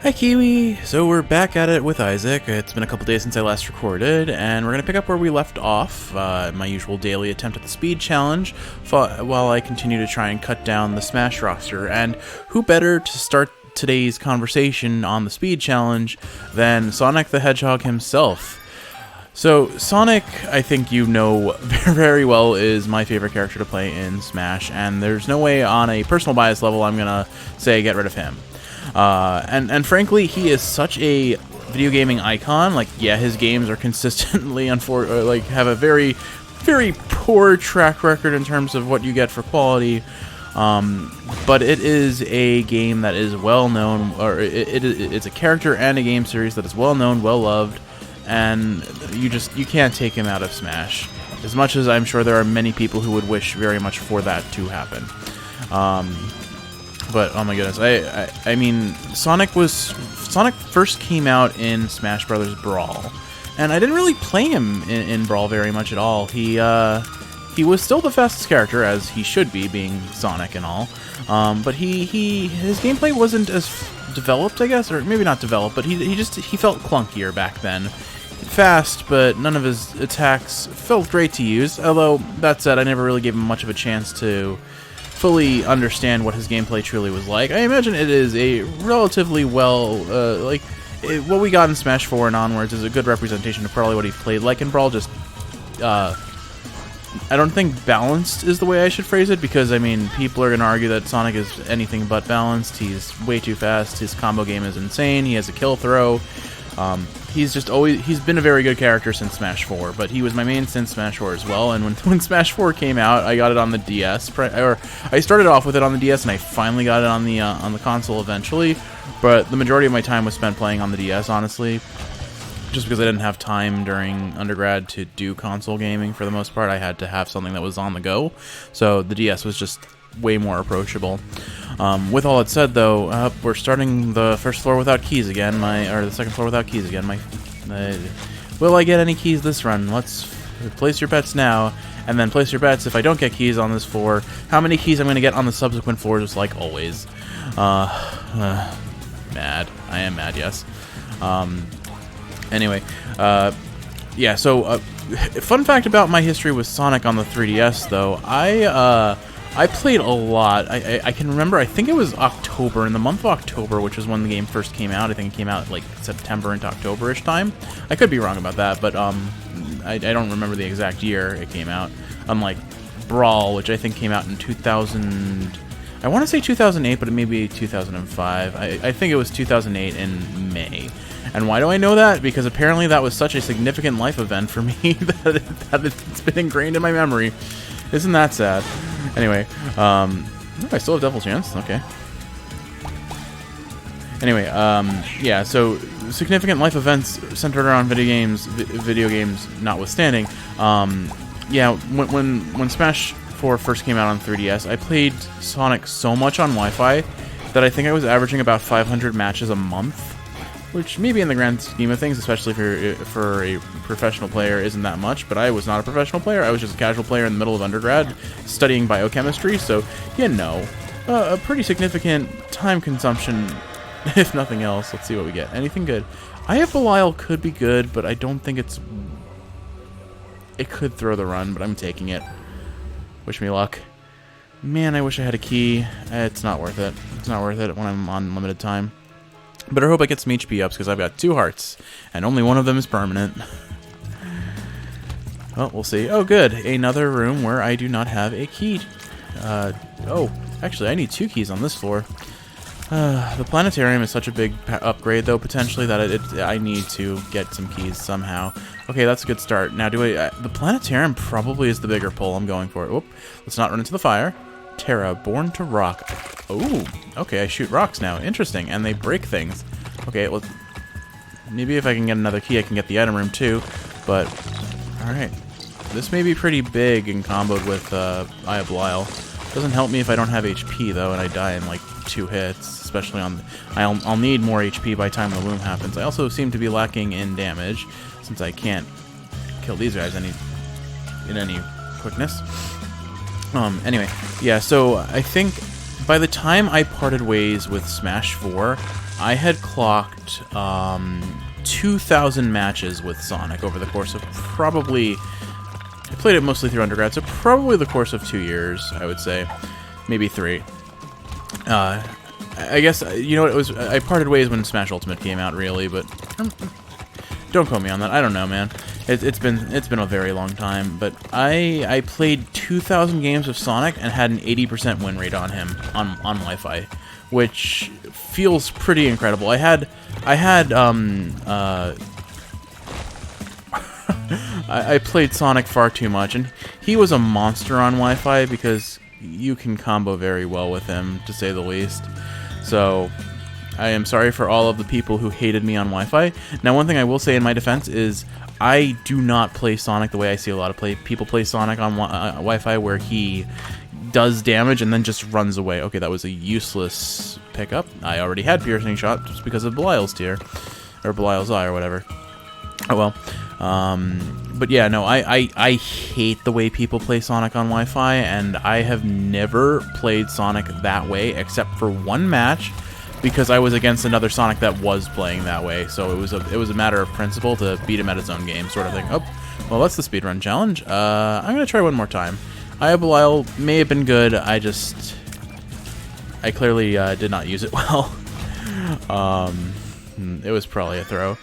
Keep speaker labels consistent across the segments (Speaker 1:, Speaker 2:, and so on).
Speaker 1: Hi Kiwi! So we're back at it with Isaac. It's been a couple days since I last recorded, and we're going to pick up where we left off, my usual daily attempt at the speed challenge, while I continue to try and cut down the Smash roster. And who better to start today's conversation on the speed challenge than Sonic the Hedgehog himself? So, Sonic, I think you know very well, is my favorite character to play in Smash, and there's no way on a personal bias level I'm going to say get rid of him. And frankly, he is such a video gaming icon. Like, yeah, his games are consistently have a very, very poor track record in terms of what you get for quality. But it is a game that is well known, or it's a character and a game series that is well known, well loved, and you can't take him out of Smash. As much as I'm sure there are many people who would wish very much for that to happen. But oh my goodness, I mean, Sonic first came out in Smash Brothers Brawl, and I didn't really play him in Brawl very much at all. He was still the fastest character, as he should be, being Sonic and all. But his gameplay wasn't as developed, I guess, or maybe not developed, but he felt clunkier back then. Fast, but none of his attacks felt great to use. Although that said, I never really gave him much of a chance to fully understand what his gameplay truly was like. I imagine it is a relatively what we got in Smash 4 and onwards is a good representation of probably what he played like in Brawl. Just, I don't think balanced is the way I should phrase it, because, I mean, people are going to argue that Sonic is anything but balanced. He's way too fast. His combo game is insane. He has a kill throw. He's been a very good character since Smash 4, but he was my main since Smash 4 as well. And when Smash 4 came out, I got it on the DS, or I started off with it on the DS, and I finally got it on the console eventually. But the majority of my time was spent playing on the DS, honestly, just because I didn't have time during undergrad to do console gaming. For the most part, I had to have something that was on the go, so the DS was just way more approachable. With all that said, though, we're starting the first floor without keys again. The second floor without keys again. Will I get any keys this run? Let's place your bets now, and then place your bets if I don't get keys on this floor, how many keys I'm going to get on the subsequent floors, just like always. Mad. I am mad, yes. Anyway, yeah, so, fun fact about my history with Sonic on the 3DS, though, I played a lot. I can remember, I think it was October, in the month of October, which is when the game first came out. I think it came out like September into October-ish time. I could be wrong about that, but I don't remember the exact year it came out. Unlike Brawl, which I think came out in 2000... I want to say 2008, but it may be 2005. I think it was 2008 in May. And why do I know that? Because apparently that was such a significant life event for me that it's been ingrained in my memory. Isn't that sad? Anyway, I still have Devil Chance. Okay. Anyway, yeah, so significant life events centered around video games notwithstanding. Yeah, when Smash 4 first came out on 3DS, I played Sonic so much on Wi-Fi that I think I was averaging about 500 matches a month, which maybe in the grand scheme of things, especially for a professional player, isn't that much. But I was not a professional player. I was just a casual player in the middle of undergrad studying biochemistry. So, you know, a pretty significant time consumption, if nothing else. Let's see what we get. Anything good? I have Belial could be good, but I don't think it could throw the run, but I'm taking it. Wish me luck. Man, I wish I had a key. It's not worth it. It's not worth it when I'm on limited time. But I hope I get some HP ups, because I've got 2 hearts, and only one of them is permanent. Well, we'll see. Oh, good. Another room where I do not have a key. Oh, actually, I need 2 keys on this floor. The planetarium is such a big upgrade, though, potentially, that I need to get some keys somehow. Okay, that's a good start. Now, the planetarium probably is the bigger pull. I'm going for it. Whoop. Let's not run into the fire. Terra, born to rock. Oh, okay, I shoot rocks now. Interesting, and they break things. Okay, well, maybe if I can get another key, I can get the item room too. But, alright. This may be pretty big and comboed with Eye of Belial. Doesn't help me if I don't have HP, though, and I die in, like, 2 hits. Especially on... I'll need more HP by the time the loom happens. I also seem to be lacking in damage, since I can't kill these guys in any quickness. Anyway, yeah, so I think by the time I parted ways with Smash 4, I had clocked 2,000 matches with Sonic over the course of probably... I played it mostly through undergrad, so probably the course of 2 years, I would say. Maybe 3. I guess, you know what, it was... I parted ways when Smash Ultimate came out, really, but... Don't quote me on that. I don't know, man. It's been a very long time, but I played 2,000 games of Sonic and had an 80% win rate on him on Wi-Fi, which feels pretty incredible. I played Sonic far too much, and he was a monster on Wi-Fi because you can combo very well with him, to say the least. So I am sorry for all of the people who hated me on Wi-Fi. Now, one thing I will say in my defense is I do not play Sonic the way I see a lot of people play Sonic on Wi-Fi, where he does damage and then just runs away. Okay, that was a useless pickup. I already had Piercing Shot just because of Belial's tier, or Belial's Eye, or whatever. Oh well. But yeah, no, I hate the way people play Sonic on Wi-Fi, and I have never played Sonic that way except for one match, because I was against another Sonic that was playing that way, so it was a matter of principle to beat him at his own game, sort of thing. Oh, well, that's the speedrun challenge. I'm gonna try one more time. Belial may have been good. I clearly did not use it well. It was probably a throw.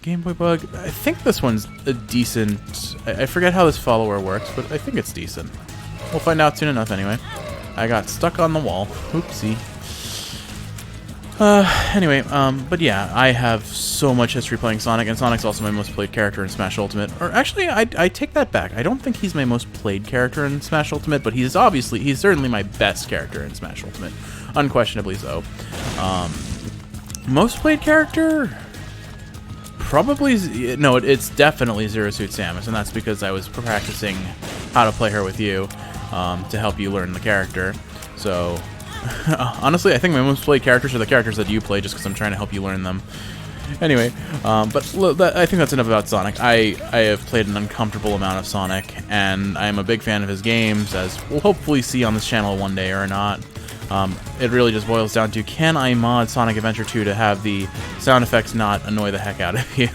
Speaker 1: Game Boy Bug. I think this one's a decent... I forget how this follower works, but I think it's decent. We'll find out soon enough anyway. I got stuck on the wall. Oopsie. Anyway, but yeah, I have so much history playing Sonic, and Sonic's also my most played character in Smash Ultimate. Or actually, I take that back. I don't think he's my most played character in Smash Ultimate, but he's certainly my best character in Smash Ultimate. Unquestionably so. Most played character? Probably, no, it's definitely Zero Suit Samus, and that's because I was practicing how to play her with you, to help you learn the character. So... honestly, I think my most played characters are the characters that you play, just because I'm trying to help you learn them. Anyway, but I think that's enough about Sonic. I have played an uncomfortable amount of Sonic, and I am a big fan of his games, as we'll hopefully see on this channel one day or not. It really just boils down to, can I mod Sonic Adventure 2 to have the sound effects not annoy the heck out of you?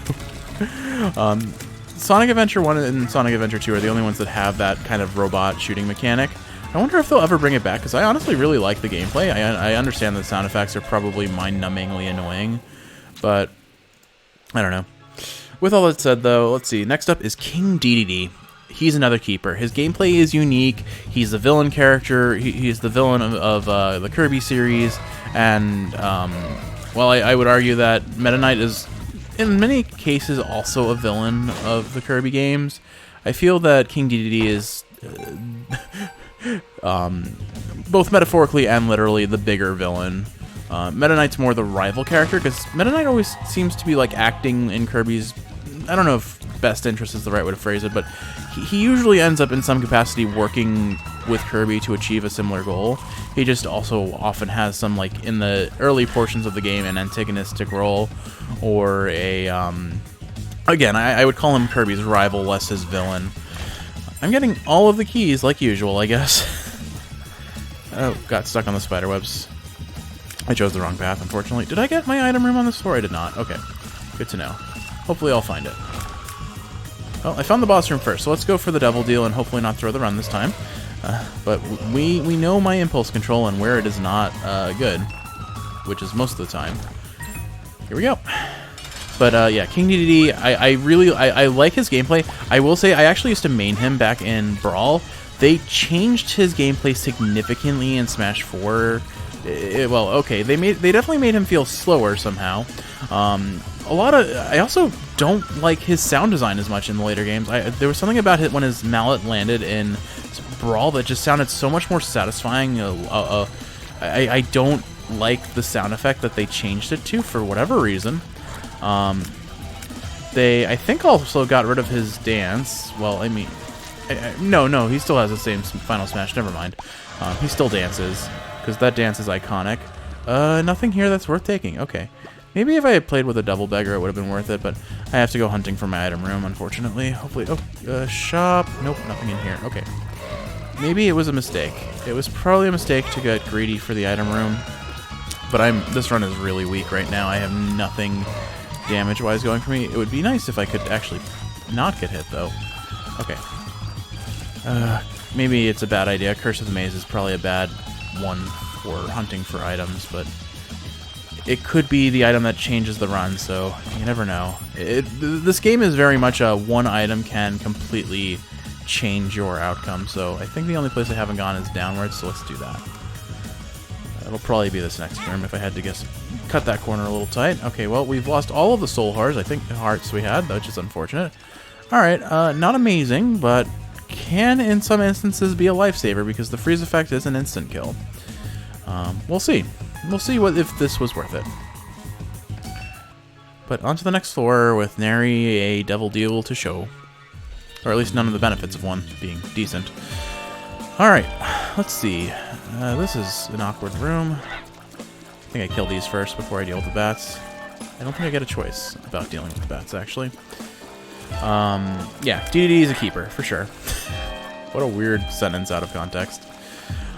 Speaker 1: Sonic Adventure 1 and Sonic Adventure 2 are the only ones that have that kind of robot shooting mechanic. I wonder if they'll ever bring it back, because I honestly really like the gameplay. I understand that the sound effects are probably mind-numbingly annoying, but I don't know. With all that said, though, let's see. Next up is King Dedede. He's another keeper. His gameplay is unique. He's the villain character. He's the villain of the Kirby series, and well, I would argue that Meta Knight is, in many cases, also a villain of the Kirby games. I feel that King Dedede is... both metaphorically and literally the bigger villain. Meta Knight's more the rival character, because Meta Knight always seems to be like acting in Kirby's, I don't know if best interest is the right way to phrase it, but he usually ends up in some capacity working with Kirby to achieve a similar goal. He just also often has some, like, in the early portions of the game, an antagonistic role, or a, again, I would call him Kirby's rival, less his villain. I'm getting all of the keys, like usual, I guess. Oh, got stuck on the spider webs. I chose the wrong path, unfortunately. Did I get my item room on this floor? I did not. Okay, good to know. Hopefully I'll find it. Well, I found the boss room first, so let's go for the devil deal and hopefully not throw the run this time. But we know my impulse control and where it is not good, which is most of the time. Here we go. But yeah, King Dedede, I like his gameplay. I will say I actually used to main him back in Brawl. They changed his gameplay significantly in Smash 4. Well, okay, they definitely made him feel slower somehow. I also don't like his sound design as much in the later games. There was something about it when his mallet landed in Brawl that just sounded so much more satisfying. I don't like the sound effect that they changed it to for whatever reason. They, I think, also got rid of his dance. Well, I mean, no, he still has the same Final Smash. Never mind. He still dances, because that dance is iconic. Nothing here that's worth taking. Okay. Maybe if I had played with a double beggar, it would have been worth it, but I have to go hunting for my item room, unfortunately. Hopefully... Oh, shop. Nope, nothing in here. Okay. maybe it was a mistake. It was probably a mistake to get greedy for the item room. But this run is really weak right now. I have nothing damage-wise going for me. It would be nice if I could actually not get hit, though. Okay. Maybe it's a bad idea. Curse of the Maze is probably a bad one for hunting for items, but it could be the item that changes the run, so you never know. This game is very much a one item can completely change your outcome, so I think the only place I haven't gone is downwards, so let's do that. It'll probably be this next room if I had to guess. Cut that corner a little tight. Okay, well, we've lost all of the soul hearts, I think, hearts we had, which is unfortunate. Alright, not amazing, but can in some instances be a lifesaver because the freeze effect is an instant kill. We'll see. We'll see if this was worth it. But on to the next floor with nary a devil deal to show. Or at least none of the benefits of one being decent. Alright, let's see. This is an awkward room. I think I kill these first before I deal with the bats. I don't think I get a choice about dealing with the bats, actually. Yeah, DDD is a keeper, for sure. What a weird sentence out of context.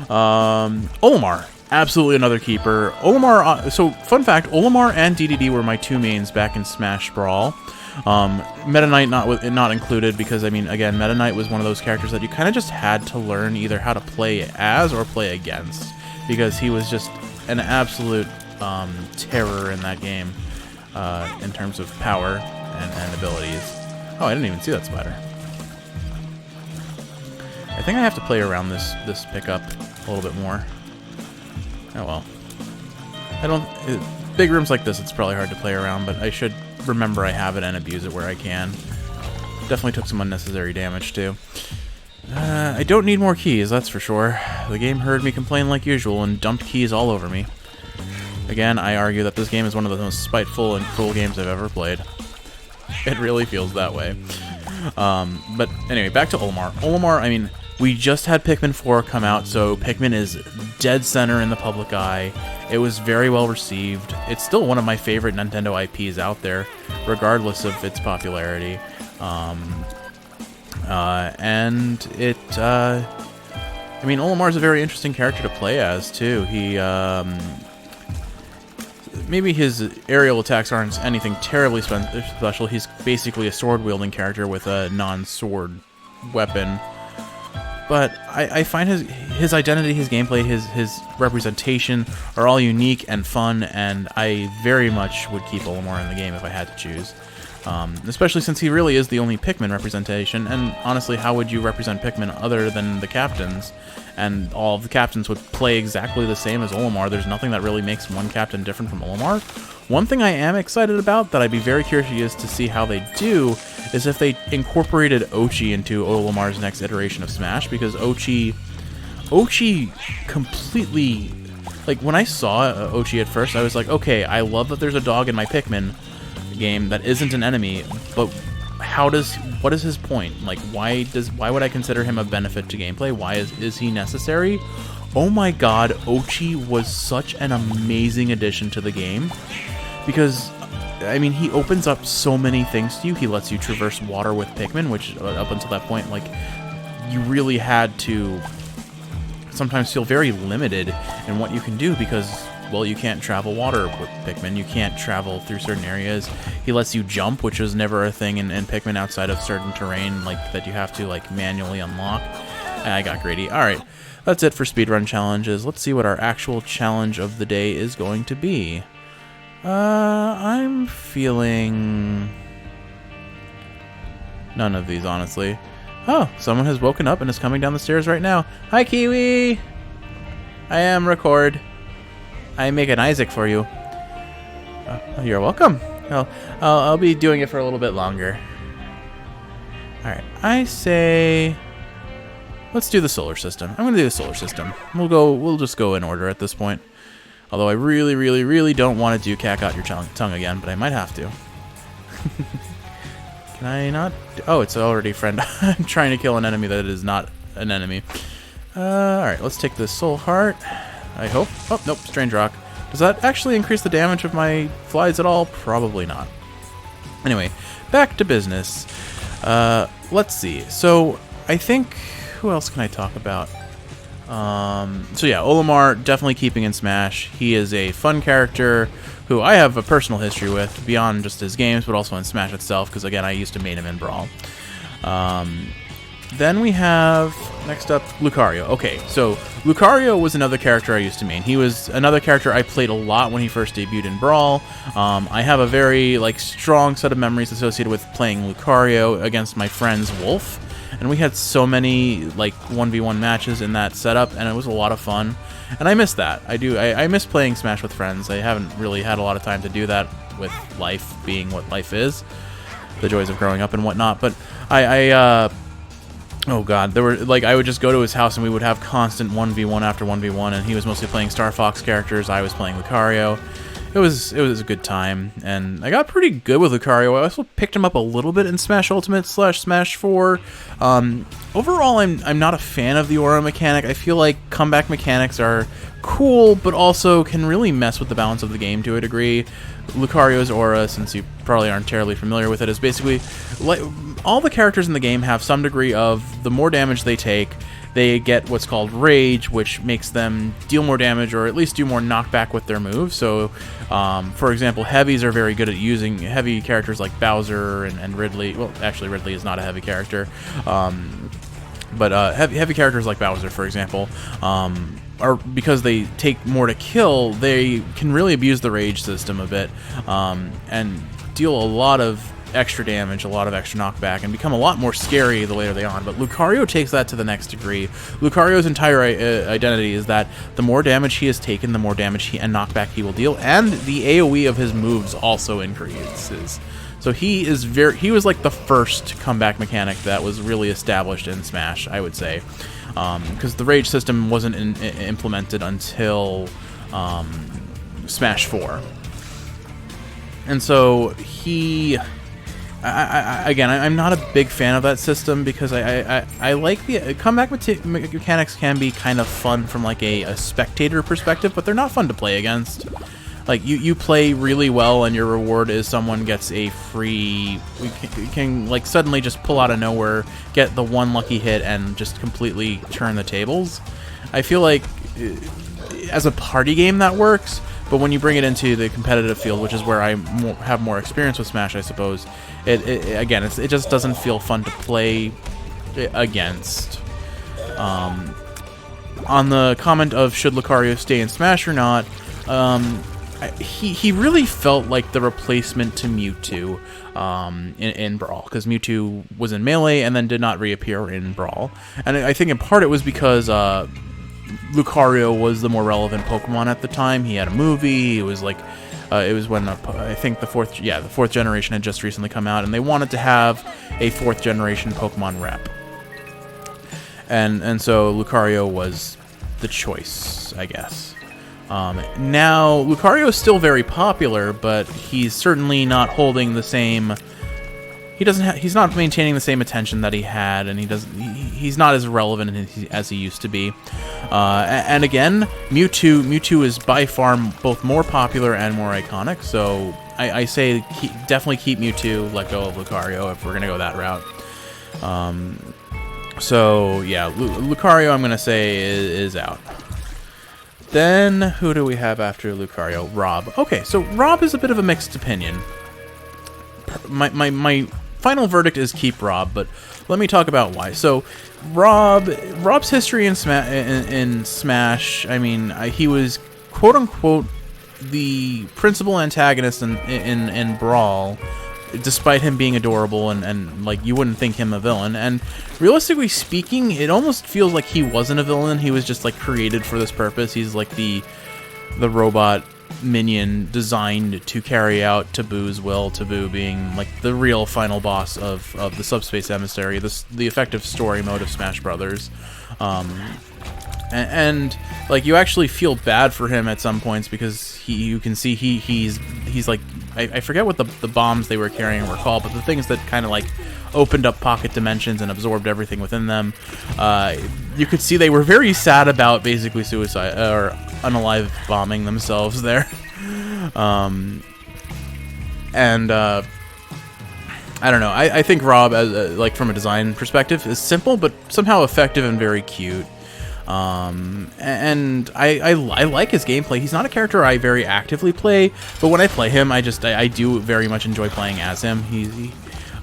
Speaker 1: Olimar. Absolutely another keeper. Olimar, so fun fact, Olimar and DDD were my two mains back in Smash Brawl. Meta Knight not included because, I mean, again, Meta Knight was one of those characters that you kind of just had to learn either how to play as or play against because he was just an absolute terror in that game in terms of power and abilities. Oh, I didn't even see that spider. I think I have to play around this pickup a little bit more. Oh well. Big rooms like this, it's probably hard to play around, but I should remember I have it and abuse it where I can. Definitely took some unnecessary damage, too. I don't need more keys, that's for sure. The game heard me complain like usual and dumped keys all over me. Again, I argue that this game is one of the most spiteful and cruel games I've ever played. It really feels that way. But anyway, back to Olimar. Olimar, I mean, we just had Pikmin 4 come out, so Pikmin is dead center in the public eye. It was very well received. It's still one of my favorite Nintendo IPs out there, regardless of its popularity. And it, I mean, Olimar's a very interesting character to play as, too. He, maybe his aerial attacks aren't anything terribly special. He's basically a sword-wielding character with a non-sword weapon. But I find his identity, his gameplay, his representation are all unique and fun, and I very much would keep Olimar in the game if I had to choose. Especially since he really is the only Pikmin representation, and honestly, how would you represent Pikmin other than the captains? And all of the captains would play exactly the same as Olimar. There's nothing that really makes one captain different from Olimar. One thing I am excited about that I'd be very curious to see how they do is if they incorporated Ochi into Olimar's next iteration of Smash, because Ochi completely, like, when I saw Ochi at first, I was like, okay, I love that there's a dog in my Pikmin game that isn't an enemy, but what is his point? Like, why would I consider him a benefit to gameplay? Why is he necessary? Oh my god, Ochi was such an amazing addition to the game, because I mean, he opens up so many things to you. He lets you traverse water with Pikmin, which up until that point, like, you really had to sometimes feel very limited in what you can do because, well, you can't travel water with Pikmin. You can't travel through certain areas. He lets you jump, which was never a thing in Pikmin outside of certain terrain, like, that you have to, like, manually unlock. And I got greedy. Alright, that's it for speedrun challenges. Let's see what our actual challenge of the day is going to be. I'm feeling none of these, honestly. Oh, someone has woken up and is coming down the stairs right now. Hi, Kiwi! I am record. I make an Isaac for you. You're welcome. I'll be doing it for a little bit longer. Alright, I say let's do the solar system. I'm gonna do the solar system. We'll just go in order at this point. Although I really, really, really don't want to do cat got your tongue again, but I might have to. Can I not? Oh, it's already friend. I'm trying to kill an enemy that is not an enemy. Alright, let's take this soul heart. I hope. Oh, nope, strange rock. Does that actually increase the damage of my flies at all? Probably not. Anyway, back to business. Let's see. So, I think who else can I talk about? So yeah, Olimar, definitely keeping in Smash. He is a fun character who I have a personal history with, beyond just his games, but also in Smash itself, because again, I used to main him in Brawl. Then we have, next up, Lucario. Okay, so Lucario was another character I used to main. He was another character I played a lot when he first debuted in Brawl. I have a very strong set of memories associated with playing Lucario against my friend's Wolf. And we had so many 1v1 matches in that setup, and it was a lot of fun. And I miss that. I miss playing Smash with friends. I haven't really had a lot of time to do that with life being what life is, the joys of growing up and whatnot. But oh god, there were I would just go to his house and we would have constant 1v1 after 1v1, and he was mostly playing Star Fox characters. I was playing Lucario. It was a good time, and I got pretty good with Lucario. I also picked him up a little bit in Smash Ultimate / Smash 4. Overall, I'm not a fan of the aura mechanic. I feel like comeback mechanics are cool, but also can really mess with the balance of the game to a degree. Lucario's aura, since you probably aren't terribly familiar with it, is basically all the characters in the game have some degree of the more damage they take, they get what's called Rage, which makes them deal more damage or at least do more knockback with their moves. So, for example, heavies are very good at using heavy characters like Bowser and Ridley. Well, actually, Ridley is not a heavy character. But heavy characters like Bowser, for example, are, because they take more to kill, they can really abuse the Rage system a bit and deal a lot of extra damage, a lot of extra knockback, and become a lot more scary the later they on. But Lucario takes that to the next degree. Lucario's entire identity is that the more damage he has taken, the more damage and knockback he will deal, and the AoE of his moves also increases. So he was like the first comeback mechanic that was really established in Smash, I would say, because the Rage system wasn't implemented until Smash 4. And so again, I'm not a big fan of that system because I like the comeback mechanics can be kind of fun from a spectator perspective, but they're not fun to play against. You play really well and your reward is someone gets a free, can suddenly just pull out of nowhere, get the one lucky hit and just completely turn the tables. I feel like as a party game that works, but when you bring it into the competitive field, which is where I have more experience with Smash, I suppose, it just doesn't feel fun to play against. On the comment of should Lucario stay in Smash or not, he really felt like the replacement to Mewtwo in Brawl, because Mewtwo was in Melee and then did not reappear in Brawl. And I think in part it was because Lucario was the more relevant Pokemon at the time. He had a movie. It was it was when I think the fourth generation had just recently come out, and they wanted to have a 4th generation Pokemon rep. And so Lucario was the choice, I guess. Now Lucario is still very popular, but he's certainly not holding the same. He's not maintaining the same attention that he had, and he's not as relevant as he used to be. And again, Mewtwo is by far both more popular and more iconic. So I say definitely keep Mewtwo, let go of Lucario if we're gonna go that route. So yeah, Lucario I'm gonna say is out. Then who do we have after Lucario? Rob. Okay, so Rob is a bit of a mixed opinion. My final verdict is keep Rob, but let me talk about why. So, Rob's history in Smash. I mean, he was quote unquote the principal antagonist in Brawl, despite him being adorable and you wouldn't think him a villain. And realistically speaking, it almost feels like he wasn't a villain. He was just created for this purpose. He's the robot minion designed to carry out Taboo's will, Taboo being the real final boss of the Subspace Emissary, the effective story mode of Smash Brothers. And you actually feel bad for him at some points because you can see he's I forget what the bombs they were carrying were called, but the things that kind of opened up pocket dimensions and absorbed everything within them. You could see they were very sad about basically suicide or unalive bombing themselves there. I I don't know. I think Rob, as like from a design perspective, is simple but somehow effective and very cute. And I like his gameplay. He's not a character I very actively play, but when I play him, I do very much enjoy playing as him.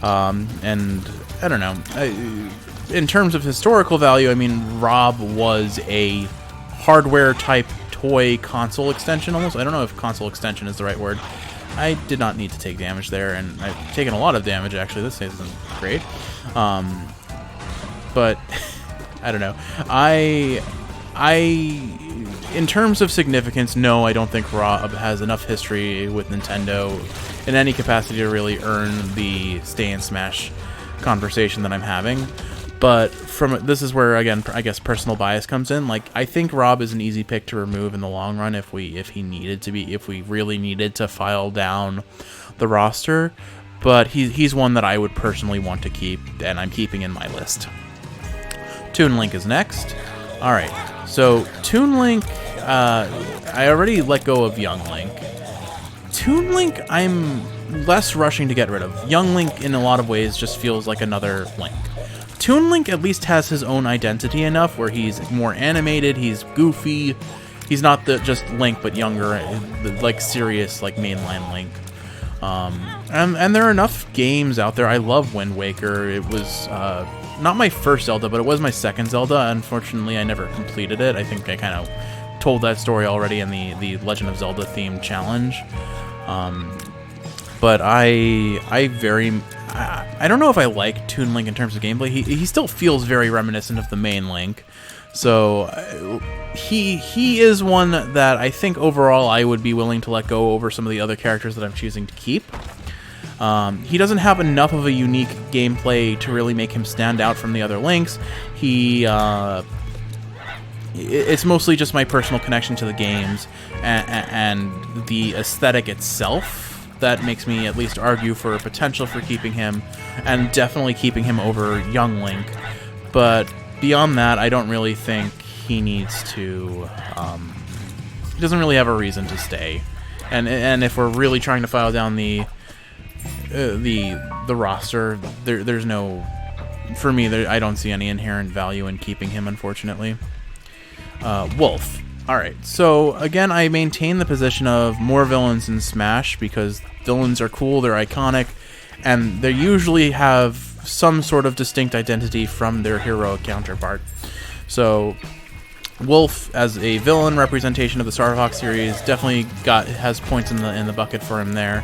Speaker 1: And I don't know. In terms of historical value, I mean, Rob was a hardware type toy console extension almost. I don't know if console extension is the right word. I did not need to take damage there, and I've taken a lot of damage actually. This isn't great. But I don't know. In terms of significance, no, I don't think Rob has enough history with Nintendo in any capacity to really earn the Stay and Smash conversation that I'm having. But this is where, again, I guess personal bias comes in. Like, I think Rob is an easy pick to remove in the long run if we really needed to file down the roster. But he's one that I would personally want to keep, and I'm keeping in my list. Toon Link is next. All right, so Toon Link, I already let go of Young Link. Toon Link, I'm less rushing to get rid of. Young Link, in a lot of ways, just feels like another Link. Toon Link at least has his own identity enough where he's more animated, he's goofy, he's not just Link but younger, like serious, like mainline Link. And there are enough games out there. I love Wind Waker. It was not my first Zelda, but it was my second Zelda. Unfortunately, I never completed it. I think I kind of told that story already in the Legend of Zelda themed challenge. But I don't know if I like Toon Link in terms of gameplay. He still feels very reminiscent of the main Link. So he is one that I think overall I would be willing to let go over some of the other characters that I'm choosing to keep. He doesn't have enough of a unique gameplay to really make him stand out from the other Links. It's mostly just my personal connection to the games and the aesthetic itself that makes me at least argue for a potential for keeping him, and definitely keeping him over Young Link. But beyond that, I don't really think he needs to. He doesn't really have a reason to stay, and if we're really trying to file down the roster, there's no, for me, I don't see any inherent value in keeping him, unfortunately. Wolf. Alright, so again, I maintain the position of more villains in Smash because villains are cool, they're iconic, and they usually have some sort of distinct identity from their hero counterpart. So Wolf, as a villain representation of the Star Fox series, definitely has points in the bucket for him there.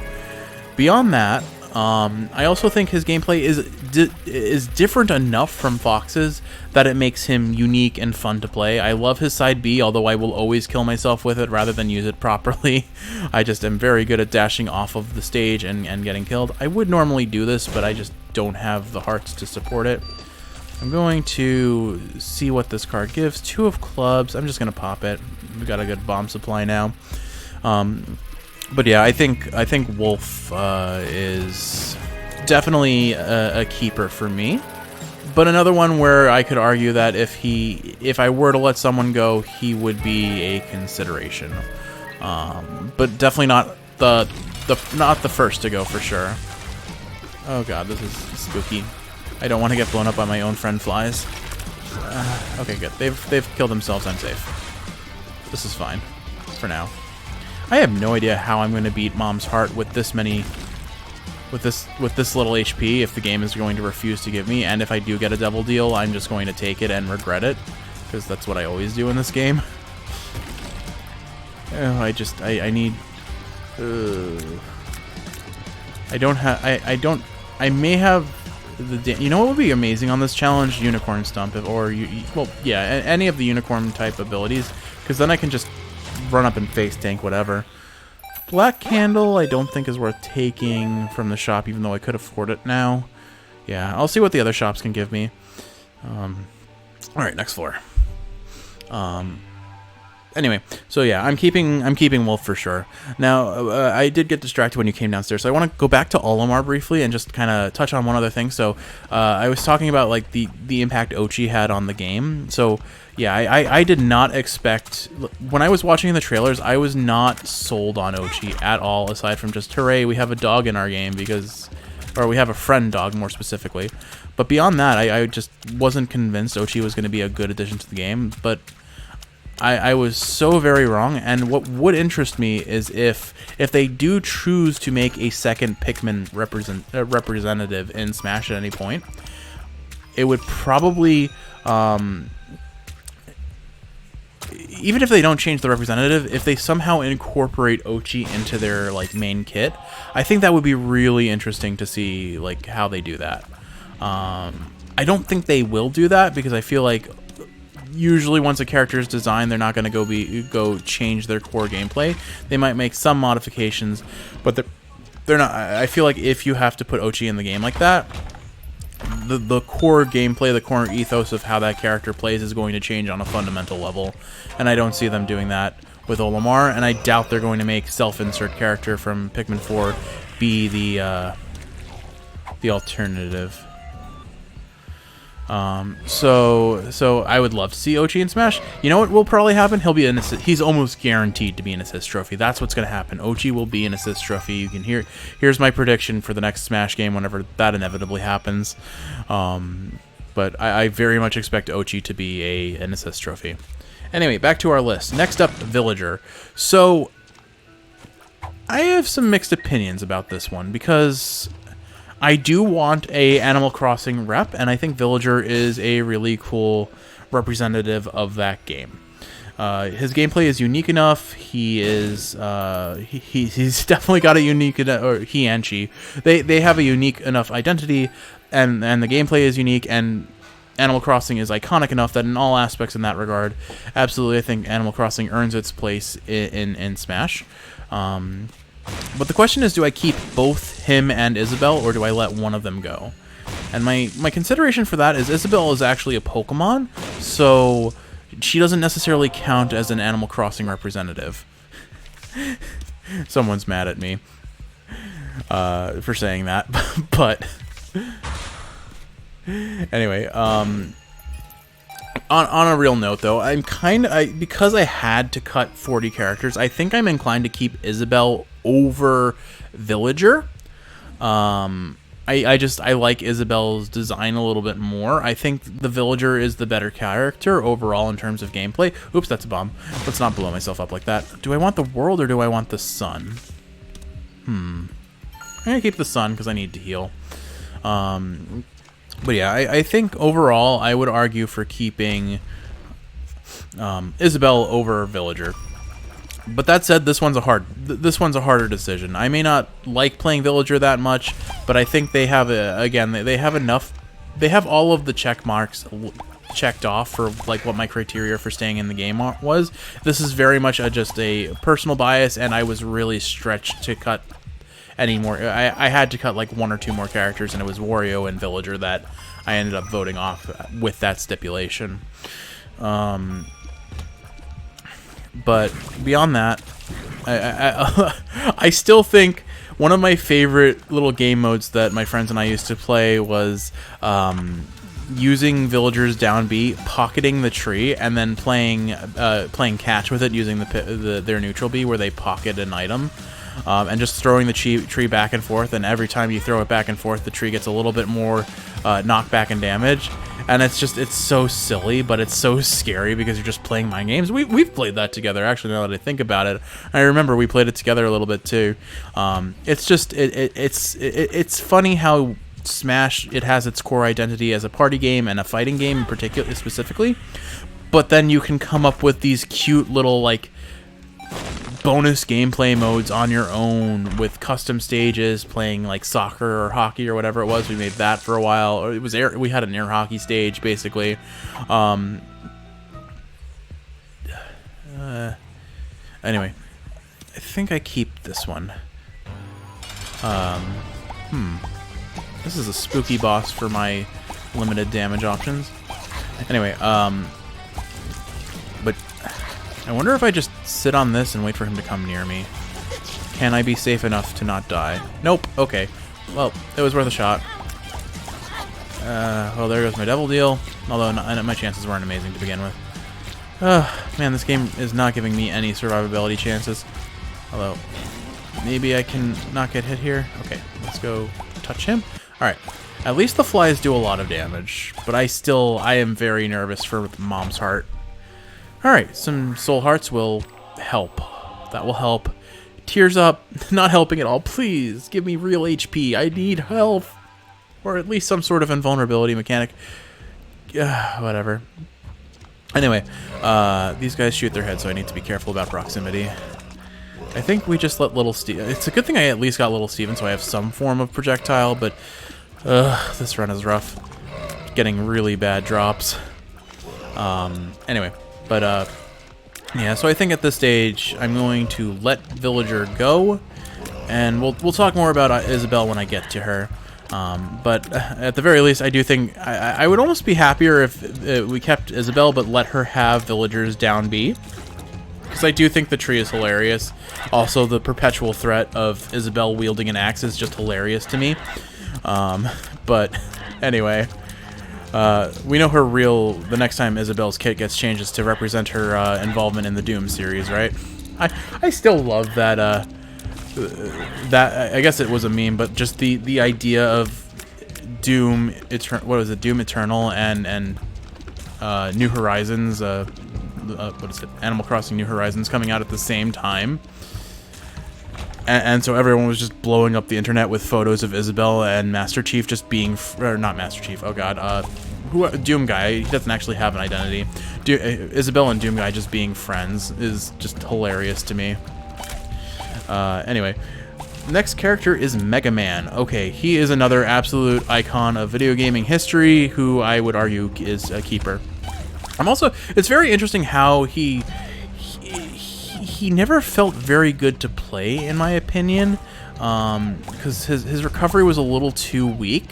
Speaker 1: Beyond that, I also think his gameplay is different enough from Fox's that it makes him unique and fun to play. I love his side B, although I will always kill myself with it rather than use it properly. I just am very good at dashing off of the stage and getting killed. I would normally do this, but I just don't have the hearts to support it. I'm going to see what this card gives. 2 of clubs. I'm just going to pop it. We got a good bomb supply now. But yeah, I think Wolf is definitely a keeper for me. But another one where I could argue that if I were to let someone go, he would be a consideration. But definitely not the first to go for sure. Oh god, this is spooky. I don't want to get blown up by my own friend flies. Okay, good. They've killed themselves. I'm safe. This is fine for now. I have no idea how I'm going to beat Mom's heart with this many, with this little HP if the game is going to refuse to give me, and if I do get a double deal, I'm just going to take it and regret it, because that's what I always do in this game. Oh, I need. I may have the. You know what would be amazing on this challenge? Unicorn Stump, any of the unicorn type abilities, because then I can just run up and face tank whatever. Black Candle I don't think is worth taking from the shop, even though I could afford it now. Yeah, I'll see what the other shops can give me. Alright, next floor. Anyway, so yeah, I'm keeping Wolf for sure. Now, I did get distracted when you came downstairs, so I want to go back to Olimar briefly and just kind of touch on one other thing. So, I was talking about like the impact Ochi had on the game. So, yeah, I did not expect, when I was watching the trailers, I was not sold on Ochi at all, aside from just, hooray, we have a dog in our game, because, or we have a friend dog more specifically. But beyond that, I just wasn't convinced Ochi was going to be a good addition to the game. But I was so very wrong. And what would interest me is if they do choose to make a second Pikmin representative in Smash at any point, it would probably, even if they don't change the representative, if they somehow incorporate Ochi into their like main kit, I think that would be really interesting to see like how they do that. I don't think they will do that because I feel like usually once a character is designed, they're not going to go change their core gameplay. They might make some modifications, but they're not. I feel like if you have to put Ochi in the game like that, the core gameplay, the core ethos of how that character plays is going to change on a fundamental level, and I don't see them doing that with Olimar, and I doubt they're going to make self-insert character from Pikmin 4 be the alternative. So I would love to see Ochi in Smash. You know what will probably happen? He'll be an assist. He's almost guaranteed to be an assist trophy. That's what's going to happen. Ochi will be an assist trophy. You can here's my prediction for the next Smash game whenever that inevitably happens. But I very much expect Ochi to be an assist trophy. Anyway, back to our list. Next up, Villager. So I have some mixed opinions about this one because I do want a Animal Crossing rep, and I think Villager is a really cool representative of that game. His gameplay is unique enough. He is he's definitely got a unique, or he and she, they have a unique enough identity, and the gameplay is unique, and Animal Crossing is iconic enough that in all aspects in that regard, absolutely, I think Animal Crossing earns its place in Smash. But the question is, do I keep both him and Isabelle, or do I let one of them go? And my consideration for that is Isabelle is actually a Pokemon, so she doesn't necessarily count as an Animal Crossing representative. Someone's mad at me for saying that, but anyway, on a real note, though, because I had to cut 40 characters, I think I'm inclined to keep Isabelle over Villager. I like Isabelle's design a little bit more. I think the Villager is the better character overall in terms of gameplay. Oops, that's a bomb. Let's not blow myself up like that. Do I want the world or do I want the sun? I'm gonna keep the sun because I need to heal. But yeah, I think overall I would argue for keeping Isabelle over Villager. But that said, this one's a harder decision. I may not like playing Villager that much, but I think they have they have enough. They have all of the check marks checked off for like what my criteria for staying in the game was. This is very much just a personal bias, and I was really stretched to cut any more. I had to cut like one or two more characters, and it was Wario and Villager that I ended up voting off with that stipulation. But beyond that, I still think one of my favorite little game modes that my friends and I used to play was using Villager's down B, pocketing the tree, and then playing catch with it using their neutral B, where they pocket an item. And just throwing the tree back and forth, and every time you throw it back and forth, the tree gets a little bit more knockback and damage. And it's so silly, but it's so scary because you're just playing mind games. We've played that together, actually, now that I think about it. I remember we played it together a little bit too. It's funny how Smash, it has its core identity as a party game and a fighting game, specifically. But then you can come up with these cute little like bonus gameplay modes on your own with custom stages, playing like soccer or hockey or whatever it was. We made that for a while. Or it was we had an air hockey stage basically. Anyway, I think I keep this one. This is a spooky boss for my limited damage options. Anyway, but I wonder if I just sit on this and wait for him to come near me. Can I be safe enough to not die? Nope. Okay. Well, it was worth a shot. Well, there goes my devil deal. Although my chances weren't amazing to begin with. Man, this game is not giving me any survivability chances. Although, maybe I can not get hit here. Okay, let's go touch him? Alright. At least the flies do a lot of damage, but I am very nervous for Mom's Heart. Alright, some soul hearts will help. That will help. Tears up. Not helping at all. Please, give me real HP. I need health. Or at least some sort of invulnerability mechanic. Whatever. Anyway, these guys shoot their head, so I need to be careful about proximity. I think we just let Little Steven... It's a good thing I at least got Little Steven, so I have some form of projectile, but... this run is rough. Getting really bad drops. Anyway, but, yeah, so I think at this stage, I'm going to let Villager go, and we'll talk more about Isabelle when I get to her. But at the very least, I do think I would almost be happier if we kept Isabelle, but let her have Villagers down B. Because I do think the tree is hilarious. Also, the perpetual threat of Isabelle wielding an axe is just hilarious to me. But anyway, we know her real... The next time Isabelle's kit gets changed is to represent her involvement in the Doom series, right? I still love that... that I guess it was a meme, but just the idea of Doom Doom Eternal and New Horizons, what is it? Animal Crossing New Horizons coming out at the same time, and so everyone was just blowing up the internet with photos of Isabelle and Master Chief just being, or not Master Chief, oh god, Doom Guy. He doesn't actually have an identity. Isabelle and Doom Guy just being friends is just hilarious to me. Anyway, next character is Mega Man. Okay, he is another absolute icon of video gaming history, who I would argue is a keeper. It's very interesting how he never felt very good to play, in my opinion, because his recovery was a little too weak.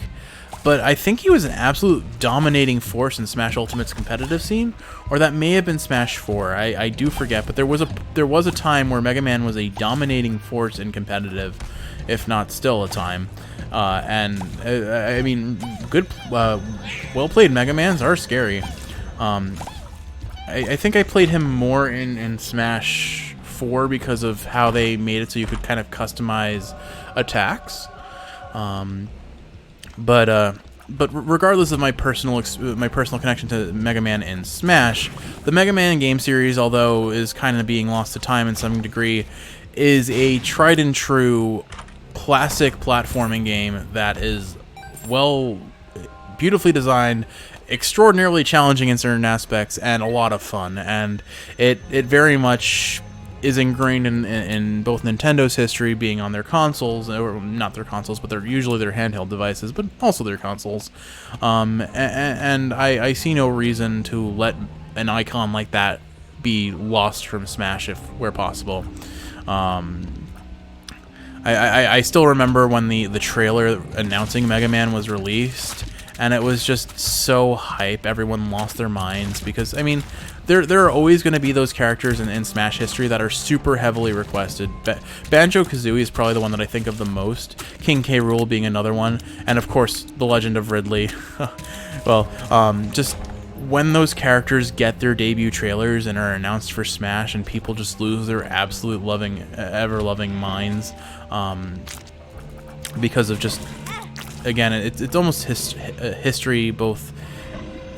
Speaker 1: But I think he was an absolute dominating force in Smash Ultimate's competitive scene, or that may have been Smash 4. I do forget, but there was a time where Mega Man was a dominating force in competitive, if not still a time. I mean, good, well-played Mega Mans are scary. I think I played him more in Smash 4 because of how they made it so you could kind of customize attacks. But regardless of my personal connection to Mega Man in Smash, the Mega Man game series, although is kind of being lost to time in some degree, is a tried and true classic platforming game that is beautifully designed, extraordinarily challenging in certain aspects, and a lot of fun. And it very much is ingrained in both Nintendo's history, being on their consoles, or not their consoles, but they're usually their handheld devices, but also their consoles. And I see no reason to let an icon like that be lost from Smash where possible. I still remember when the trailer announcing Mega Man was released, and it was just so hype. Everyone lost their minds because, I mean, there are always going to be those characters in Smash history that are super heavily requested. Banjo-Kazooie is probably the one that I think of the most. King K. Rool being another one, and of course the Legend of Ridley. Well, just when those characters get their debut trailers and are announced for Smash, and people just lose their absolute ever-loving minds, because of just, again, it's almost history, both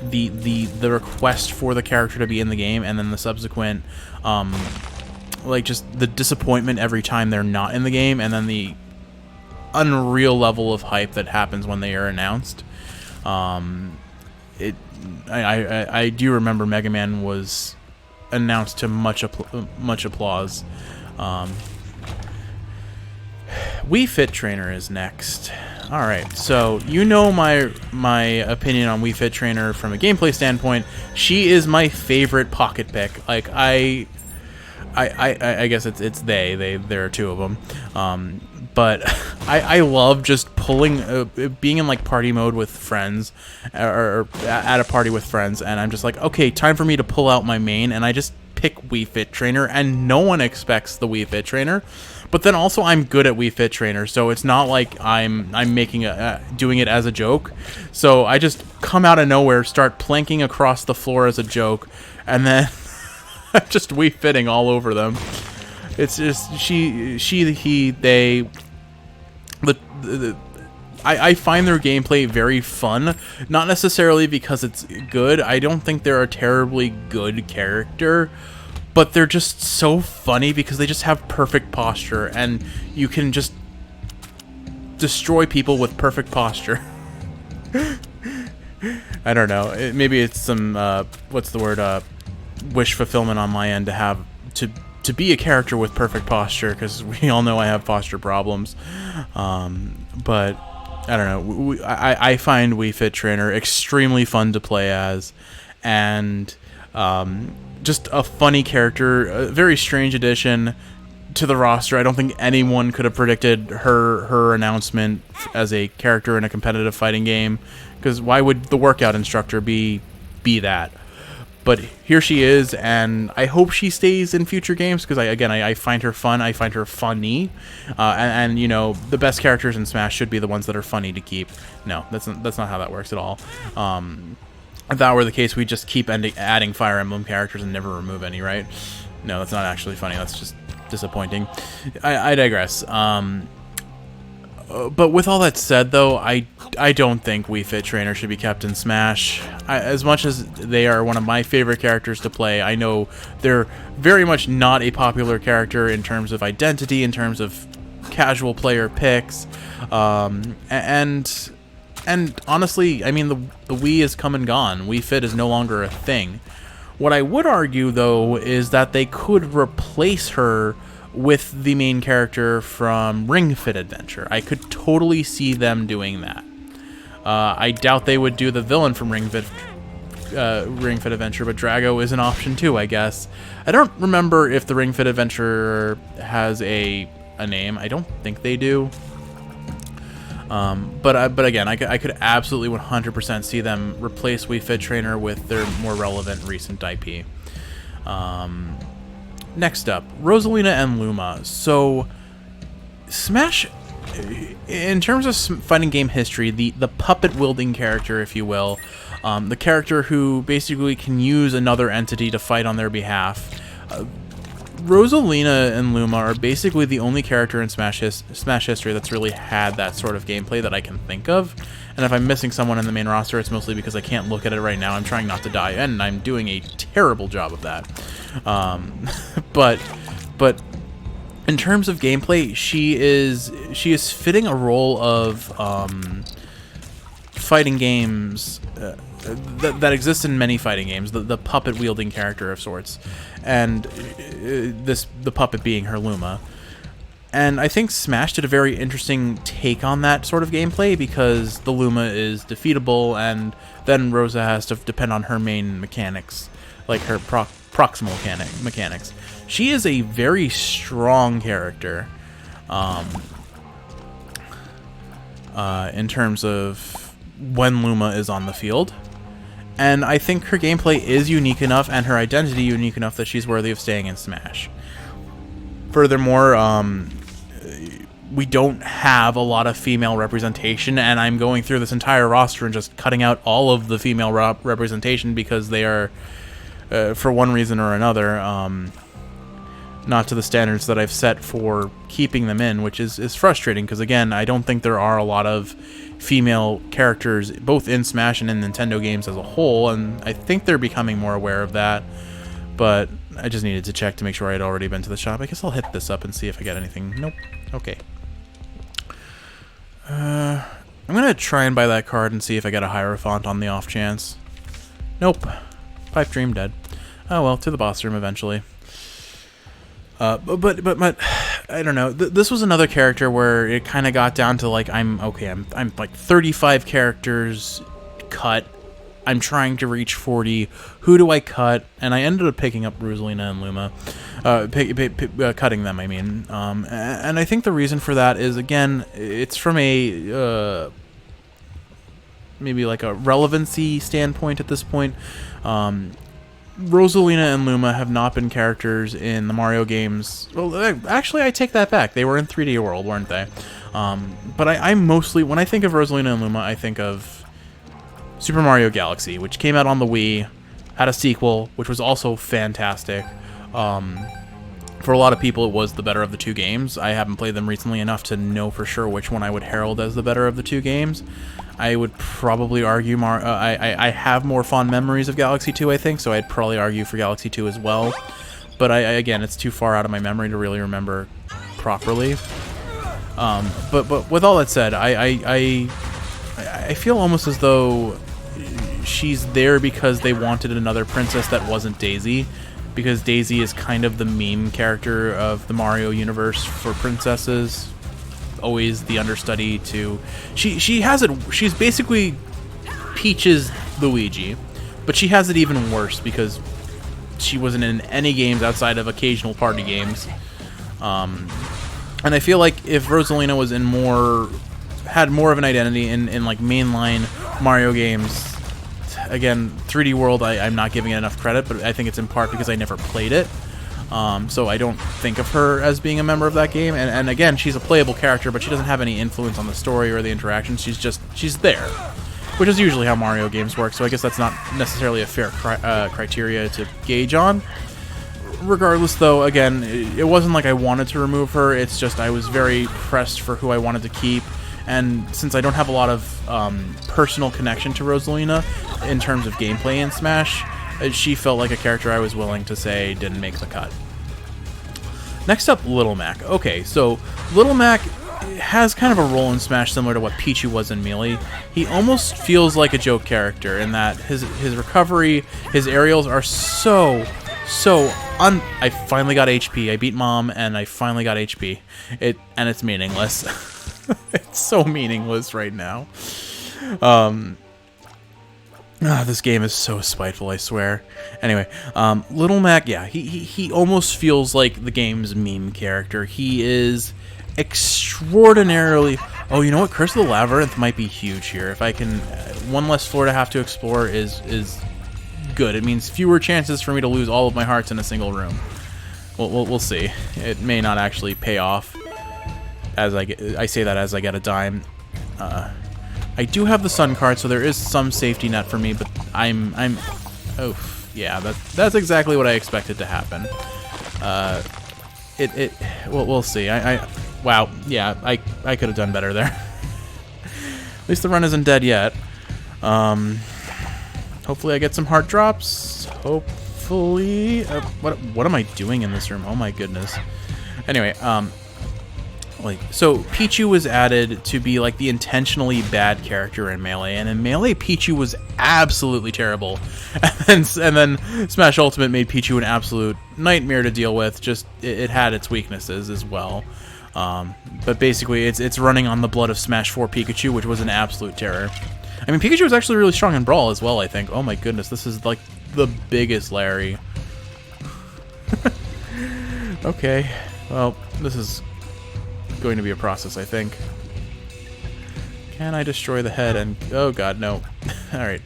Speaker 1: the request for the character to be in the game, and then the subsequent, like, just the disappointment every time they're not in the game, and then the unreal level of hype that happens when they are announced. I do remember Mega Man was announced to much applause. Wii Fit Trainer is next. Alright, so you know my opinion on Wii Fit Trainer from a gameplay standpoint. She is my favorite pocket pick. Like, I guess it's there are two of them. But I love just pulling, being in like party mode with friends, or at a party with friends, and I'm just like, okay, time for me to pull out my main, and I just pick Wii Fit Trainer, and no one expects the Wii Fit Trainer. But then also I'm good at Wii Fit Trainer, so it's not like I'm making doing it as a joke. So I just come out of nowhere, start planking across the floor as a joke, and then just Wii Fitting all over them. It's just she, he, they. I find their gameplay very fun, not necessarily because it's good. I don't think they're a terribly good character, but they're just so funny because they just have perfect posture, and you can just destroy people with perfect posture. I don't know. Maybe it's some what's the word? Wish fulfillment on my end to have to be a character with perfect posture, because we all know I have posture problems. But I don't know. I find Wii Fit Trainer extremely fun to play as, and just a funny character, a very strange addition to the roster. I don't think anyone could have predicted her announcement as a character in a competitive fighting game, because why would the workout instructor be that? But here she is, and I hope she stays in future games, because I find her fun. I find her funny, and you know, the best characters in Smash should be the ones that are funny to keep. No, that's not how that works at all. If that were the case, we'd just keep adding Fire Emblem characters and never remove any, right? No, that's not actually funny. That's just disappointing. I digress. But with all that said, though, I don't think Wii Fit Trainer should be kept in Smash. As much as they are one of my favorite characters to play, I know they're very much not a popular character in terms of identity, in terms of casual player picks, and honestly, I mean, the Wii is come and gone. Wii Fit is no longer a thing. What I would argue, though, is that they could replace her with the main character from Ring Fit Adventure. I could totally see them doing that. I doubt they would do the villain from Ring Fit Adventure, but Drago is an option too, I guess. I don't remember if the Ring Fit Adventure has a name. I don't think they do. But again, I could absolutely 100% see them replace Wii Fit Trainer with their more relevant recent IP. Next up, Rosalina and Luma. So, Smash, in terms of fighting game history, the puppet-wielding character, if you will, the character who basically can use another entity to fight on their behalf, Rosalina and Luma are basically the only character in Smash history that's really had that sort of gameplay that I can think of. And if I'm missing someone in the main roster, it's mostly because I can't look at it right now. I'm trying not to die, and I'm doing a terrible job of that. But in terms of gameplay, she is fitting a role of fighting games that exists in many fighting games. The puppet wielding character of sorts, and the puppet being her Luma. And I think Smash did a very interesting take on that sort of gameplay, because the Luma is defeatable, and then Rosa has to depend on her main mechanics, like her proximal mechanics. She is a very strong character in terms of when Luma is on the field. And I think her gameplay is unique enough, and her identity unique enough, that she's worthy of staying in Smash. Furthermore, we don't have a lot of female representation, and I'm going through this entire roster and just cutting out all of the female representation because they are, for one reason or another, not to the standards that I've set for keeping them in, which is frustrating, because again, I don't think there are a lot of female characters both in Smash and in Nintendo games as a whole, and I think they're becoming more aware of that. But I just needed to check to make sure I had already been to the shop. I guess I'll hit this up and see if I get anything. Nope. Okay. I'm gonna try and buy that card and see if I get a Hierophant on the off chance. Nope. Pipe Dream dead. Oh well, to the boss room eventually. But I don't know. This was another character where it kind of got down to like, I'm like 35 characters cut. I'm trying to reach 40. Who do I cut? And I ended up picking up Rosalina and Luma. Cutting them, I mean. And I think the reason for that is, again, it's from a maybe like a relevancy standpoint at this point. Rosalina and Luma have not been characters in the Mario games. Well, actually, I take that back. They were in 3D World, weren't they? But I mostly, when I think of Rosalina and Luma, I think of Super Mario Galaxy, which came out on the Wii, had a sequel, which was also fantastic. For a lot of people, it was the better of the two games. I haven't played them recently enough to know for sure which one I would herald as the better of the two games. I would probably argue I have more fond memories of Galaxy 2, I think, so I'd probably argue for Galaxy 2 as well. But again, it's too far out of my memory to really remember properly. But with all that said, I feel almost as though she's there because they wanted another princess that wasn't Daisy. Because Daisy is kind of the meme character of the Mario universe for princesses. Always the understudy to... She has it... She's basically Peach's Luigi. But she has it even worse because she wasn't in any games outside of occasional party games. And I feel like if Rosalina was in had more of an identity in like mainline Mario games... Again, 3D World, I'm not giving it enough credit, but I think it's in part because I never played it. So I don't think of her as being a member of that game. And again, she's a playable character, but she doesn't have any influence on the story or the interactions. She's there, which is usually how Mario games work. So I guess that's not necessarily a fair criteria to gauge on. Regardless, though, again, it wasn't like I wanted to remove her. It's just I was very pressed for who I wanted to keep. And since I don't have a lot of personal connection to Rosalina in terms of gameplay in Smash, she felt like a character I was willing to say didn't make the cut. Next up, Little Mac. Okay, so Little Mac has kind of a role in Smash similar to what Pichu was in Melee. He almost feels like a joke character in that his recovery, his aerials are so I finally got HP. I beat Mom, and I finally got HP. And it's meaningless. It's so meaningless right now. This game is so spiteful, I swear. Anyway, Little Mac, yeah, he almost feels like the game's meme character. He is extraordinarily... Oh, you know what? Curse of the Labyrinth might be huge here. If I can... one less floor to have to explore is good. It means fewer chances for me to lose all of my hearts in a single room. We'll see. It may not actually pay off. As I say that as I get a dime. I do have the Sun card, so there is some safety net for me, but oh, yeah, that's exactly what I expected to happen. We'll see. Wow, yeah, I could have done better there. At least the run isn't dead yet. Hopefully I get some heart drops. Hopefully... what am I doing in this room? Oh my goodness. Anyway, so Pichu was added to be like the intentionally bad character in Melee, and in Melee Pichu was absolutely terrible, and then Smash Ultimate made Pichu an absolute nightmare to deal with. Just it had its weaknesses as well, but basically it's running on the blood of Smash 4 Pikachu, which was an absolute terror. I mean, Pikachu was actually really strong in Brawl as well, I think. Oh my goodness, this is like the biggest Larry. Okay, well, this is going to be a process, I think. Can I destroy the head and... Oh god, no. Alright.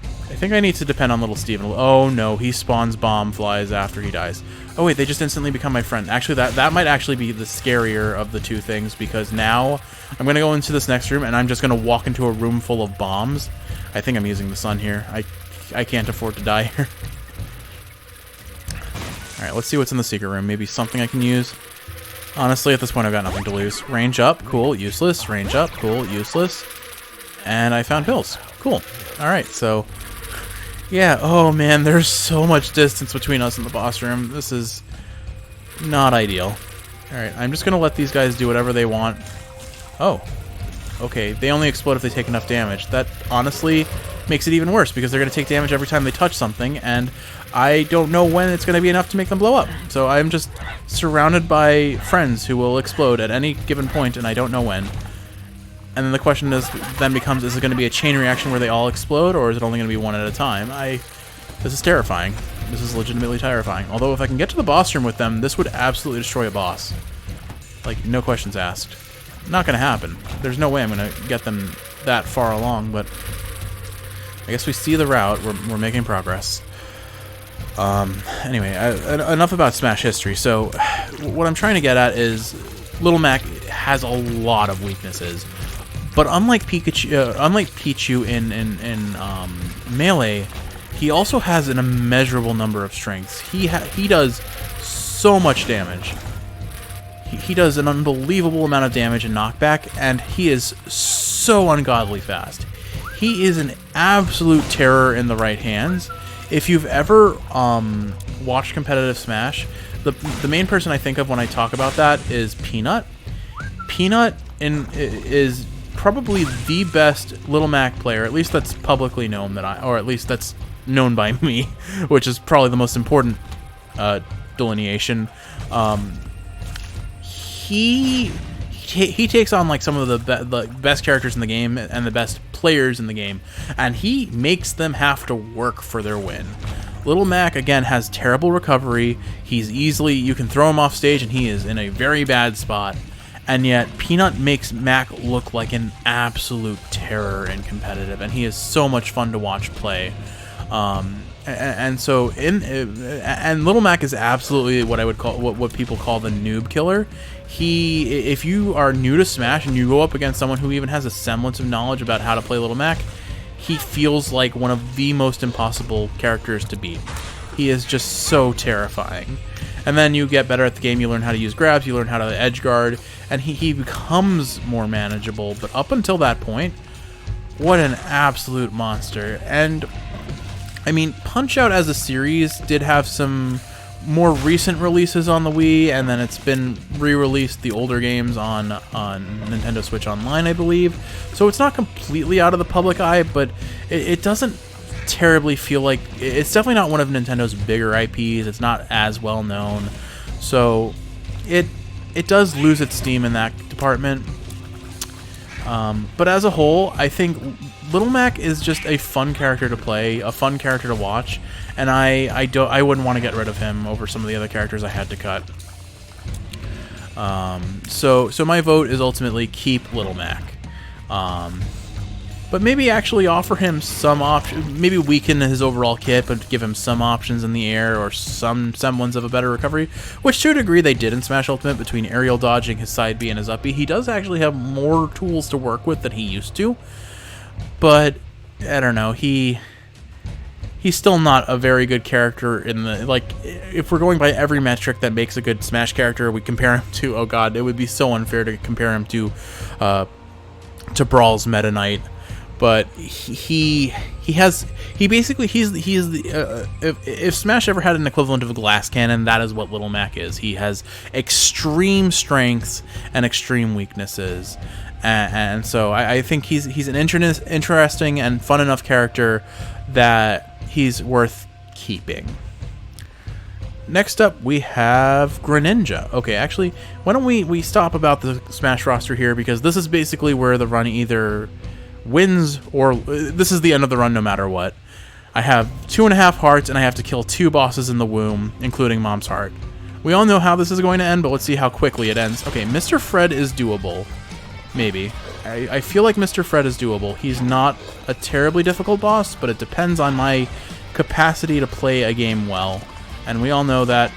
Speaker 1: I think I need to depend on little Steven. Oh no, he spawns bomb flies after he dies. Oh wait, they just instantly become my friend. Actually, that might actually be the scarier of the two things, because now I'm going to go into this next room and I'm just going to walk into a room full of bombs. I think I'm using the sun here. I can't afford to die here. Alright, let's see what's in the secret room. Maybe something I can use. Honestly, at this point, I've got nothing to lose. Range up, cool, useless. Range up, cool, useless. And I found pills. Cool. Alright, so... Yeah, oh man, there's so much distance between us and the boss room. This is not ideal. Alright, I'm just gonna let these guys do whatever they want. Oh. Okay, they only explode if they take enough damage. That, honestly, makes it even worse, because they're gonna take damage every time they touch something, and I don't know when it's gonna be enough to make them blow up. So I'm just surrounded by friends who will explode at any given point, and I don't know when. And then the question then becomes, is it going to be a chain reaction where they all explode, or is it only going to be one at a time? This is terrifying. This is legitimately terrifying. Although if I can get to the boss room with them, this would absolutely destroy a boss. Like, no questions asked. Not going to happen. There's no way I'm going to get them that far along, but I guess we see the route. We're making progress. Anyway, enough about Smash history. So, what I'm trying to get at is Little Mac has a lot of weaknesses. But unlike Pichu in Melee, he also has an immeasurable number of strengths. He does so much damage. He does an unbelievable amount of damage and knockback, and he is so ungodly fast. He is an absolute terror in the right hands. If you've ever watched competitive Smash, the main person I think of when I talk about that is Peanut. Peanut is probably the best Little Mac player, at least that's publicly known, or at least that's known by me, which is probably the most important delineation. He takes on like some of the best characters in the game and the best players in the game, and he makes them have to work for their win. Little Mac, again, has terrible recovery. You can throw him off stage and he is in a very bad spot. And yet, Peanut makes Mac look like an absolute terror in competitive, and he is so much fun to watch play. And Little Mac is absolutely what I would call what people call the noob killer. If you are new to Smash and you go up against someone who even has a semblance of knowledge about how to play Little Mac, he feels like one of the most impossible characters to beat. He is just so terrifying. And then you get better at the game, you learn how to use grabs, you learn how to edge guard, and he becomes more manageable. But up until that point, what an absolute monster. And I mean, Punch-Out as a series did have some more recent releases on the Wii, and then it's been re-released, the older games, on Nintendo Switch Online, I believe. So it's not completely out of the public eye, but it doesn't terribly feel like... It's definitely not one of Nintendo's bigger IPs. It's not as well known. So it does lose its steam in that department. But as a whole, I think Little Mac is just a fun character to play, a fun character to watch, and I wouldn't want to get rid of him over some of the other characters I had to cut. So my vote is ultimately keep Little Mac. But maybe actually offer him some options, maybe weaken his overall kit, but give him some options in the air or some semblance of a better recovery, which to a degree they did in Smash Ultimate between aerial dodging, his side B, and his up B. He does actually have more tools to work with than he used to, but I don't know, he's still not a very good character in the, like, if we're going by every metric that makes a good Smash character, we compare him to, oh god, it would be so unfair to compare him to Brawl's Meta Knight. But he's the if Smash ever had an equivalent of a glass cannon, that is what Little Mac is. He has extreme strengths and extreme weaknesses, and so I think he's an interesting and fun enough character that he's worth keeping. Next up, we have Greninja. Okay, actually, why don't we stop about the Smash roster here, because this is basically where the run either wins or this is the end of the run no matter what. I have 2.5 hearts and I have to kill 2 bosses in the womb, including Mom's heart. We all know how this is going to end, but let's see how quickly it ends. Okay, Mr. Fred is doable. Maybe. I feel like Mr. Fred is doable. He's not a terribly difficult boss, but it depends on my capacity to play a game well. And we all know that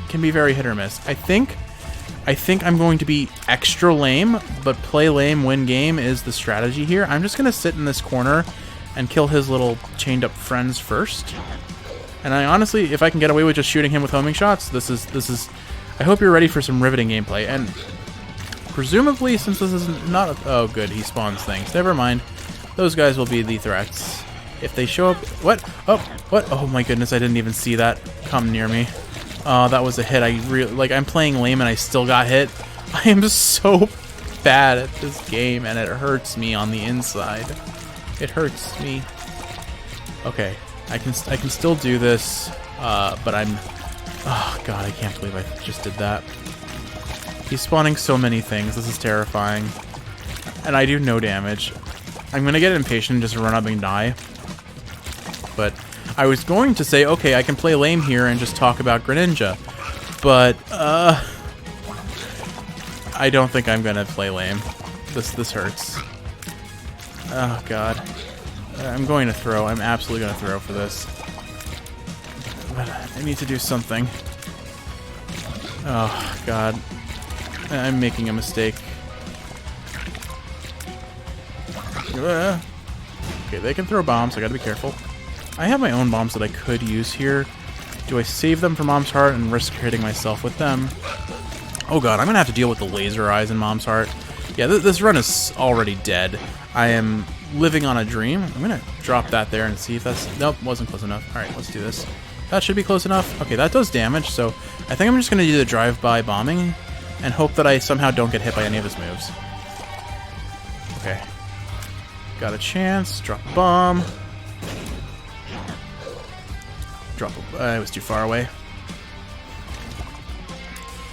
Speaker 1: can be very hit or miss. I think I'm going to be extra lame, but play lame, win game is the strategy here. I'm just going to sit in this corner and kill his little chained up friends first. And I honestly, if I can get away with just shooting him with homing shots, this is I hope you're ready for some riveting gameplay. And presumably, since this is not oh good, he spawns things. Never mind. Those guys will be the threats. If they show up... What? Oh, what? Oh my goodness, I didn't even see that come near me. Oh, that was a hit. I'm playing lame and I still got hit. I am so bad at this game and it hurts me on the inside. It hurts me. Okay, I can still do this, but I'm... Oh god, I can't believe I just did that. He's spawning so many things. This is terrifying. And I do no damage. I'm gonna get impatient and just run up and die. But I was going to say, okay, I can play lame here and just talk about Greninja, but I don't think I'm gonna play lame. This hurts. Oh god, I'm going to throw. I'm absolutely gonna throw for this. But I need to do something. Oh god, I'm making a mistake. Okay, they can throw bombs. I gotta be careful. I have my own bombs that I could use here, Do I save them for Mom's Heart and risk hitting myself with them? Oh god, I'm gonna have to deal with the laser eyes in Mom's Heart. Yeah, this run is already dead. I am living on a dream. I'm gonna drop that there and see if that's... Nope, wasn't close enough. Alright, let's do this. That should be close enough. Okay, that does damage, so I think I'm just gonna do the drive-by bombing and hope that I somehow don't get hit by any of his moves. Okay. Got a chance. Drop a bomb. I was too far away.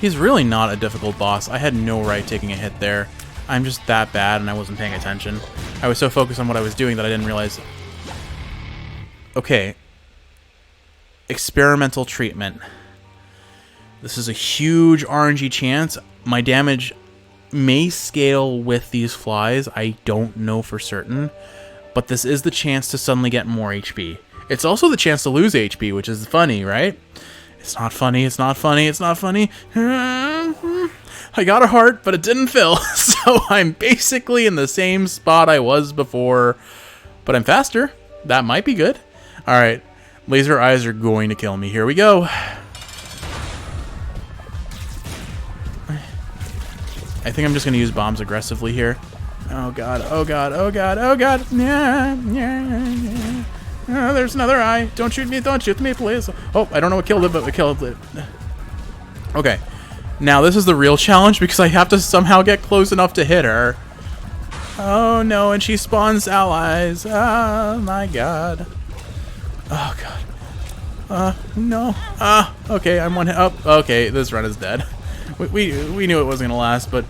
Speaker 1: He's really not a difficult boss. I had no right taking a hit there. I'm just that bad and I wasn't paying attention. I was so focused on what I was doing that I didn't realize... Okay. Experimental treatment. This is a huge RNG chance. My damage may scale with these flies. I don't know for certain. But this is the chance to suddenly get more HP. It's also the chance to lose HP, which is funny, right? It's not funny, it's not funny, it's not funny. I got a heart, but it didn't fill. So I'm basically in the same spot I was before. But I'm faster. That might be good. Alright. Laser eyes are going to kill me. Here we go. I think I'm just going to use bombs aggressively here. Oh god, oh god, oh god, oh god. Yeah, yeah, yeah. Oh, there's another eye. Don't shoot me, please. Oh, I don't know what killed it, but we killed it. Okay. Now this is the real challenge because I have to somehow get close enough to hit her. Oh no, and she spawns allies. Oh my god. Oh god. No. Okay, I'm one hit. Oh, okay, this run is dead. We knew it wasn't gonna last, but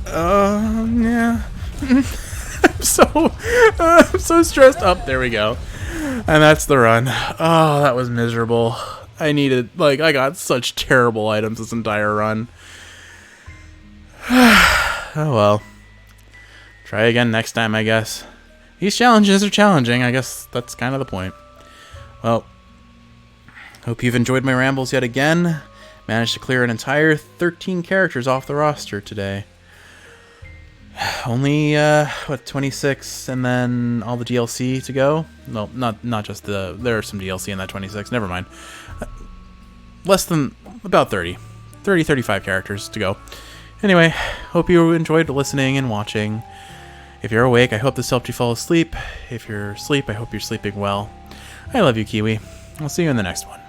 Speaker 1: yeah. I'm so stressed up. There we go. And that's the run. Oh, that was miserable. I got such terrible items this entire run. Oh well. Try again next time, I guess. These challenges are challenging. I guess that's kind of the point. Well, hope you've enjoyed my rambles yet again. Managed to clear an entire 13 characters off the roster today. Only, 26, and then all the DLC to go? No, not just there's some DLC in that 26, never mind. Less than, about 35 characters to go. Anyway, hope you enjoyed listening and watching. If you're awake, I hope this helped you fall asleep. If you're asleep, I hope you're sleeping well. I love you, Kiwi. I'll see you in the next one.